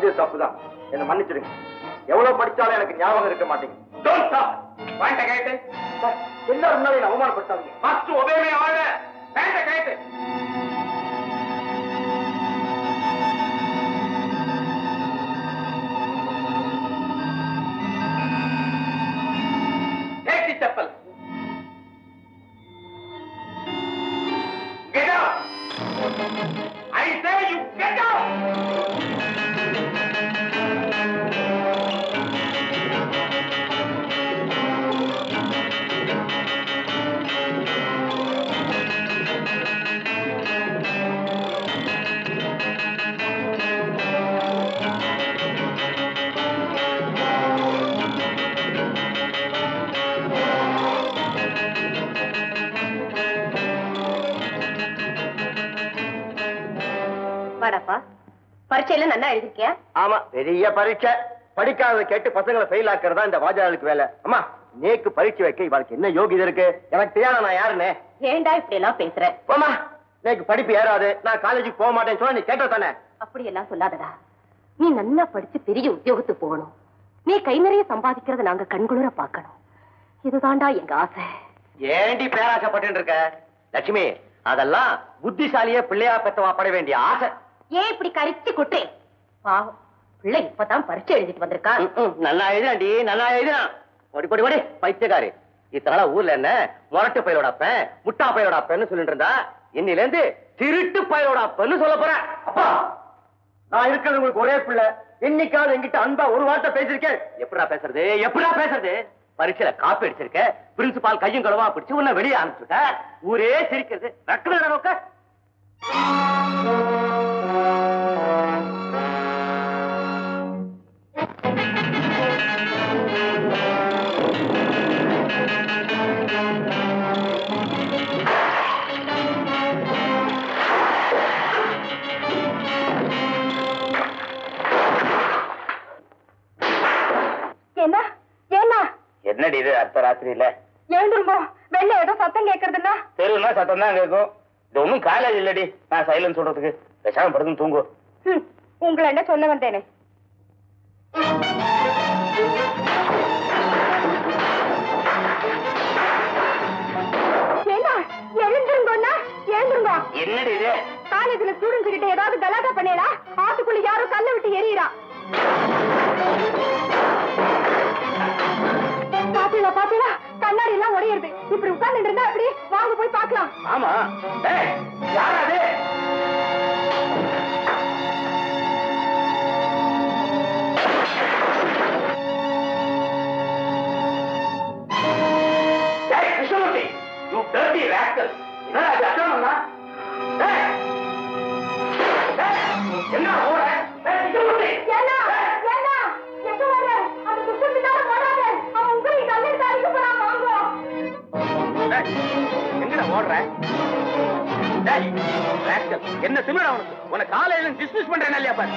செஞ்சது தப்புதான், என்ன மன்னிச்சிடுங்க. எவ்வளவு படிச்சாலும் எனக்கு ஞாபகம் இருக்க மாட்டேங்குது. எல்லாரும் முன்னாடி அவமானப்படுத்தாங்க. Chappal get out. I say you get out. வாடப்பா, பரீட்சையில நல்லா எழுதிருக்கியா? ஆமா, பெரிய பரீட்சை. படிக்காத கேட்டு பசங்களை ஃபெயில் ஆக்குறதா இந்த வாஜாளுக்கு வேலை. அம்மா, நேக்கு பரீட்சை வைக்க இவளுக்கு என்ன யோகிதை இருக்கு? எனக்கு தெரியாத நான் யாருன்னு? ஏண்டா இப்படி எல்லாம் பேசுற? போமா, நேக்கு படிப்பு ஏறாது, நான் காலேஜுக்கு போக மாட்டேன்னு சொன்னா நீ கேட்ட தானே? அப்படி எல்லாம் சொல்லாதடா. நீ நல்லா படிச்சு பெரிய உத்தியோகத்துக்கு போகணும். நீ கை நிறைய சம்பாதிக்கிறத நாங்க கண்குளிர பாக்கணும். இதுதான்டா எங்க ஆசை. ஏண்டி பேராசைப்பட்டு இருக்க லட்சுமி? அதெல்லாம் புத்திசாலியே பிள்ளையா பெத்தவா பட வேண்டிய ஆசை. ஏன் இப்படி கரிச்சு குட்டே? பாவம், பிள்ளை இப்பதான் பரீட்சை எழுதிட்டு வந்திருக்கான். நல்லா எழுதாண்டி, நல்லா எழுதினான். ஓடி போடி ஓடி பைத்தியக்காரி. இத்தனால ஊர்ல என்ன முரட்டு பயிரோட அப்பன், முட்டா பயிரோட அப்பன்னு சொல்லிட்டு இருந்தா, இன்னில இருந்து திருட்டு பயிரோட அப்பன்னு சொல்ல போறேன். அப்பா, நான் இருக்கிறது உங்களுக்கு ஒரே பிள்ளை. என்னைக்காவது என்கிட்ட அன்பா ஒரு வார்த்தை பேசிருக்கேன்? எப்படா பேசுறது, எப்படா பேசுறது? பரீட்சையில காப்பி அடிச்சிருக்க, பிரின்சிபால் கையும் களவா பிடிச்சு உன்னை வெளியே அனுப்பிச்சுட்ட. ஊரே சிரிக்கிறது. நக்கல நோக்க என்ன என்ன என்னடி இது அர்த்த ராத்திரியில? எழுந்துருமோ, வெளில ஏதோ சத்தம் கேட்கறதுன்னா? தெருவுனா சத்தம் தான் கேட்கும். இது ஒன்னும் காலேஜ் இல்லடி நான் சைலன்ஸ் சொல்றதுக்கு. பேசாம படுத்து தூங்கு. உங்களை என்ன சொல்ல வந்தேனே? என்ன எழுந்துருங்கண்ணா, எழுந்துருங்க. என்னடி இது? காலேஜ்ல ஸ்டூடெண்ட்ஸ் கிட்ட ஏதாவது கலாட்டா பண்ணீங்களா? ஆத்துக்குள்ள யாரோ கல்ல விட்டு எறியறா. பாத்தீங்களா பாத்தீங்களா, கண்ணாடி எல்லாம் உடையுது. இப்படி உட்கார்ந்து இருந்தா அப்படி வாங்க போய் பார்க்கலாம். ஆமா, யாராவது கிருஷ்ணமூர்த்தி, you dirty rascal. என்ன அது அசனம்னா? என்ன ஓட? கிருஷ்ணமூர்த்தி, என்ன என்ன எங்க வர? அந்த குஷ்டத்தினால போறாங்க. அவன் உங்களை கல்லில் தாளிக்க போறான். வாங்க. எங்கடா ஓடுற? என்ன திமிர அவனுக்கு? உன காலையில டிஸ்மிஸ் பண்றேன் இல்லையா பாரு.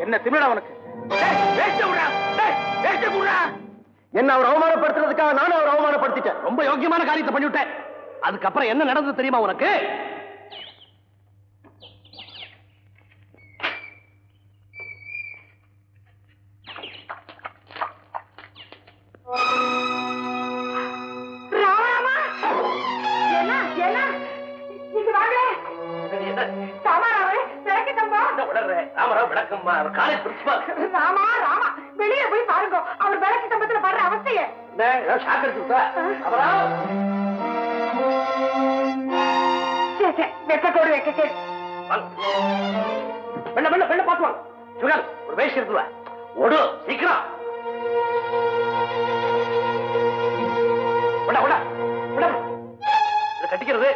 என்ன திமிர அவனுக்கு? என்ன அவர் அவமானப்படுத்துறதுக்காக நானும் அவர் அவமானப்படுத்திட்டேன். ரொம்ப யோக்கியமான காரியத்தை பண்ணிவிட்டேன். அதுக்கப்புறம் என்ன நடந்தது தெரியுமா உனக்கு? வெளியே போய் பாருங்க, அவர் விளக்கு சம்பத்துல படுற அவஸ்தைய. வெக்கத்தோடு வெக்க பாத்துவாங்க. ஒரு வயசு இருக்குவா ஓடு சீக்கிரம். கட்டிக்கிறது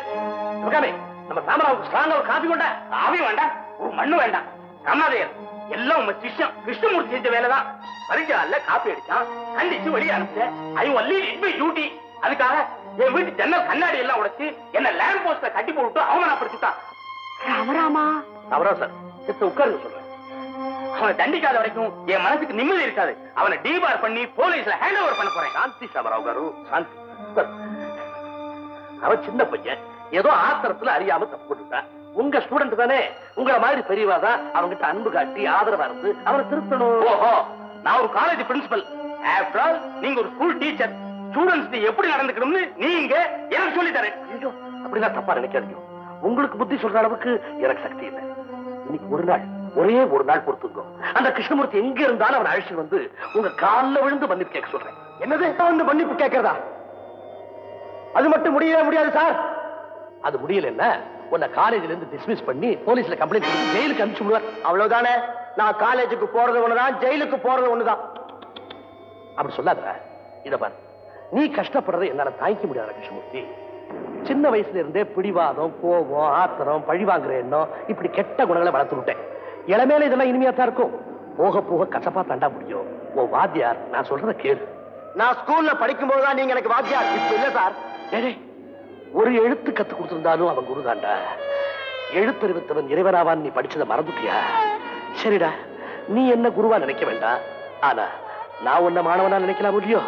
நம்ம சாமராவுக்கு ஸ்ட்ராங்கா ஒரு காபி கொண்டா. காபி வேண்டாம், ஒரு மண்ணு வேண்டாம். ராமாதேயர் எல்லாம் உங்க சிஷ்யம் கிருஷ்ணமூர்த்தி செஞ்ச வேலைதான். பரிஞ்சால காப்பி அடிச்சான், கண்டிச்சு வெளியே அனுப்பிச்சேன். I only it my duty. அதுக்காக என் வீட்டு ஜன்னல் கண்ணாடி எல்லாம் உடைச்சு என்ன லேம்ப் போஸ்ட்ல கட்டி போட்டு அவமானப்படுத்திட்டான். ராமராமா, அவரா சார் சித்த உட்கார்ந்து சொல்றேன். அவனை தண்டிக்காத வரைக்கும் என் மனசுக்கு நிம்மதி இருக்காது. அவனை டீபார் பண்ணி போலீஸ்ல ஹேண்ட் ஓவர் பண்ண போறேன். சாந்தி சாமராவ் காரு, சாந்தி. அவன் சின்ன பையன், ஏதோ ஆத்திரத்துல அறியாம தப்பு பண்ணிட்டான். உங்க ஸ்டூடெண்ட் தானே, உங்களை மாதிரி பெரியவாதான் அவங்கிட்ட அன்பு காட்டி ஆதரவா இருந்து அவனை திருத்தணும். ஓஹோ, நான் ஒரு காலேஜ் பிரின்சிபல். ஆஃப்டர் ஆல் நீங்க ஒரு ஸ்கூல் டீச்சர். ஸ்டூடெண்ட்ஸ் எப்படி நடந்துக்கணும்னு நீங்க எனக்கு சொல்லி தரேன். ஐயோ, அப்படிலாம் தப்பா நினைக்காதீங்க. உங்களுக்கு புத்தி சொல்ற அளவுக்கு எனக்கு சக்தி இல்லை. இன்னைக்கு ஒரு நாள், ஒரே ஒரு நாள் பொறுத்துங்க. அந்த கிருஷ்ணமூர்த்தி எங்க இருந்தாலும் அவனை அழைச்சு வந்து உங்க காலில் விழுந்து மன்னிப்பு கேட்க சொல்றேன். என்னது வந்து மன்னிப்பு கேட்கறதா? அது மட்டும் முடியவே முடியாது சார். அது முடியல என்ன, உன்னை காலேஜ்ல இருந்து டிஸ்மிஸ் பண்ணி போலீஸ்ல கம்ப்ளைண்ட் பண்ணி ஜெயிலுக்கு அனுப்பிச்சு விடுவார். அவ்வளவுதானே? நான் காலேஜுக்கு போறது ஒண்ணுதான், ஜெயிலுக்கு போறது ஒண்ணுதான். அப்படி சொல்லாத. இத பாரு, நீ கஷ்டப்படுறதை என்னால தாங்கிக்க முடியாத கிருஷ்ணமூர்த்தி. சின்ன வயசுல இருந்தே பிடிவாதம், கோபம், ஆத்திரம், பழிவாங்குற எண்ணம், இப்படி கெட்ட குணங்களை வளர்த்து விட்டேன். இளமையில இதெல்லாம் இனிமையா தான் இருக்கும், போக போக கசப்பா தாண்டா முடியும். உன் வாத்தியார் நான் சொல்றத கேளு. நான் ஸ்கூல்ல படிக்கும் போதுதான் நீங்க எனக்கு வாத்தியார், இப்ப இல்ல சார். ஒரு எழுத்து கத்து கொடுத்திருந்தாலும் அவன் குருதாண்டா. எழுத்தறிவித்தவன் இறைவனாவான். நீ படிச்சதை மறந்துட்டியா? சரிடா, நீ என்ன குருவா நினைக்க வேண்டாம். ஆனா நான் உன்ன மாணவனா நினைக்கலாம் இல்லையோ?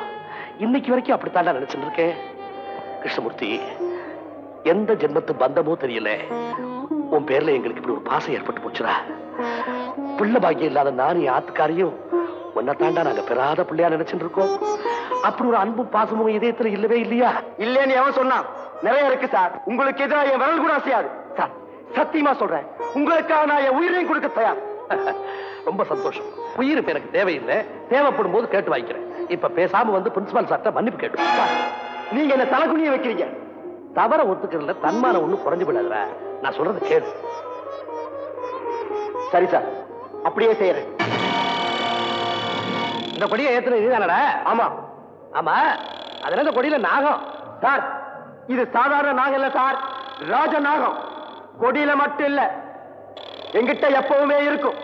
இன்னைக்கு வரைக்கும் அப்படித்தாண்டா நினைச்சுட்டு இருக்கேன். கிருஷ்ணமூர்த்தி, எந்த ஜென்மத்து பந்தமோ தெரியல, உன் பேர்ல எங்களுக்கு இப்படி ஒரு பாசம் ஏற்பட்டு போச்சுடா. பிள்ளை பாக்கியம் இல்லாத நானும் ஆத்துக்காரையும் உன்னை தாண்டா நாங்க பெறாத பிள்ளையா நினைச்சுட்டு இருக்கோம். அப்படி ஒரு அன்பும் பாசமும் இதயத்துல இல்லவே இல்லையா? இல்லன்னு எவன் சொன்னான்? நிறைய இருக்கு சார். உங்களுக்கு எதிராக என் விரல் கூட அசையாது சார். சத்தியமா சொல்றேன், உங்களுக்காக நான் என் உயிரையும் கொடுக்க தயார். ரொம்ப சந்தோஷம். உயிர் இப்ப எனக்கு தேவையில்லை, தேவைப்படும் போது கேட்டு வாங்கிக்கிறேன். இப்ப பேசாம வந்து பிரின்சிபால் சார்ட்ட மன்னிப்பு கேட்டு. நீங்க என்ன தலைகுனிய வைக்கிறீங்க. தவற ஒத்துக்கிறதுல தன்மானம் ஒண்ணும் குறைஞ்சு விடாதுற. நான் சொல்றது கேளு. சரி சார், அப்படியே செய்யறேன். இந்த கொடியை ஏத்துறது இதுதானடா? ஆமா ஆமா, அதுல இந்த கொடியில நாகம். சார், இது சாதாரண நாகம் இல்ல சார், ராஜ நாகம். கொடியில மட்டும் இல்ல, எங்கிட்ட எப்பவுமே இருக்கும்.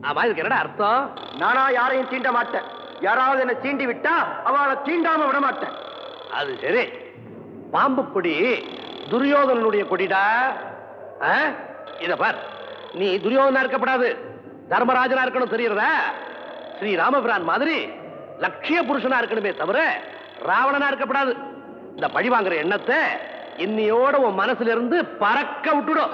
ஆமா, இதுக்கு என்னடா அர்த்தம்? நானா யாரையும் தீண்ட மாட்டேன். யாராவது என்ன தீண்டி விட்டா அவளை தீண்டாம விட மாட்டேன். அது சரி. பாம்பு கொடி துரியோதனனுடைய கொடிடா. இத பார், நீ துரியோதனா இருக்கப்படாது, தர்மராஜனா இருக்கணும், தெரியுறதா? ஸ்ரீ ராமபிரான் மாதிரி லட்சிய புருஷனா இருக்கணுமே தவிர ராவணனா இருக்கப்படாது. இந்த பழி வாங்குற எண்ணத்தை இன்னையோட உன் மனசுல இருந்து பறக்க விட்டுடும்.